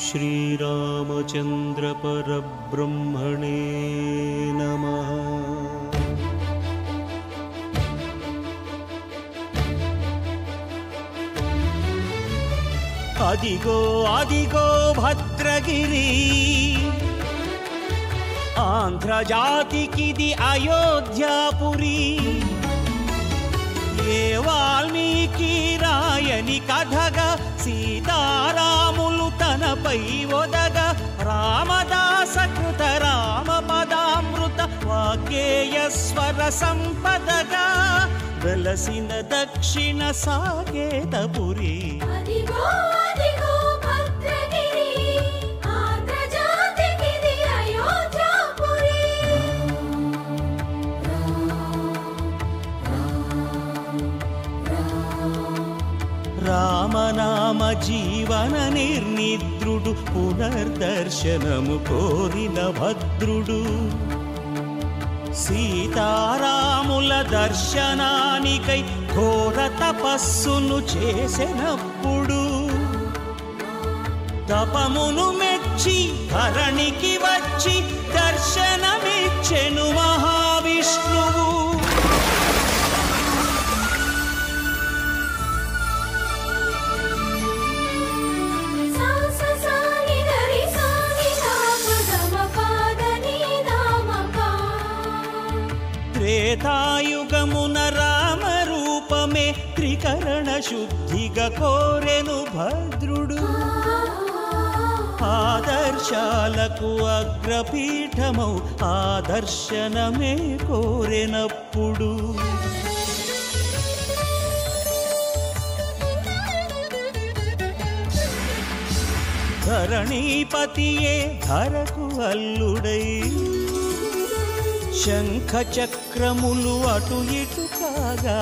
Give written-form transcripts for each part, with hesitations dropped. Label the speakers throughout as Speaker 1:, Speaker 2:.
Speaker 1: श्रीरामचंद्र परब्रह्मणे नमः। अदिगो अदिगो भद्रगिरी आंध्र जातिकिदि अयोध्यापुरी ये वाल्मीकि रायनि कथगा सीतारामुलु तनपै ओदग रामदास कृत रामपदामृत वाग्गेयस्वर संपदगा वेलसिन दक्षिण साकेतपुरी।
Speaker 2: अदिगो अदिगो भद्रगिरी आंध्र जातिकिदि अयोध्यापुरी।
Speaker 1: रामनाम जीवन निर्निद्रुडु पुनर्दर्शनमु कोरिन भद्रुडु सीतारामुल दर्शनानिकै घोर तपस्सुनु చేసినప్పుడు తపమును మెచ్చి ధరణికి వచ్చి దర్శనమిచ్చెను మహావిష్ణువు। త్రేతాయుగమున రామ రూపమే త్రికరణ శుద్ధిగా కోరెను భద్రుడు। ఆదర్శాలకు అగ్రపీఠమౌ ఆదర్శనమే కోరెనప్పుడు ధరణీపతియే ధరకు అల్లుడై శంఖ చక్రములు అటు ఇటు కాగా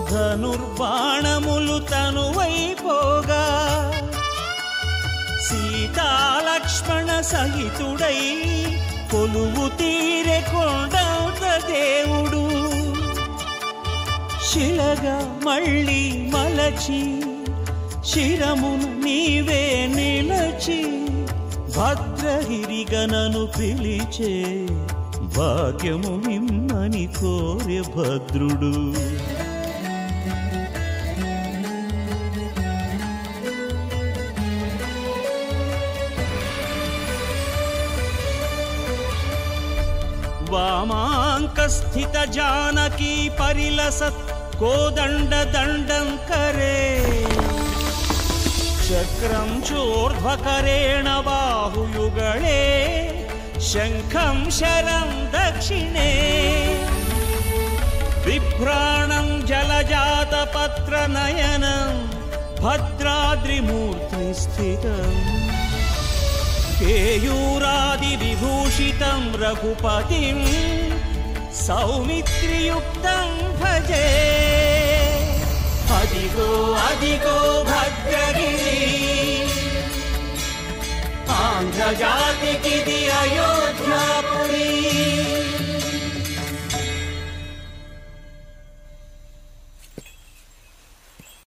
Speaker 1: ధనుర్బాణములు తనువైపోగా సీతాలక్ష్మణ సహితుడై కొలువు తీరె కొండంత దేవుడు శిలగా మళ్ళీ మలచి శిరమును నీవే నిలచి భద్రగిరిగనను పిలిచే భాగ్యము మిమ్మని కోరె భద్రుడు। वामांक स्थित जानकी परिलसत् कोदंड दंडं करे चक्रं चोर्ध्वकरेण बाहुयुगले शंखं शरं दक्षिणे बिभ्राणं जलजातपत्रनयनं भद्राद्रिमूर्ति स्थितम् केयूरादिविभूषितं रघुपतिं सौमित्रियुक्तं भजे। अदिगो अदिगो भद्रगिरी आंध्र जातिकिदि अयोध्यापुरी।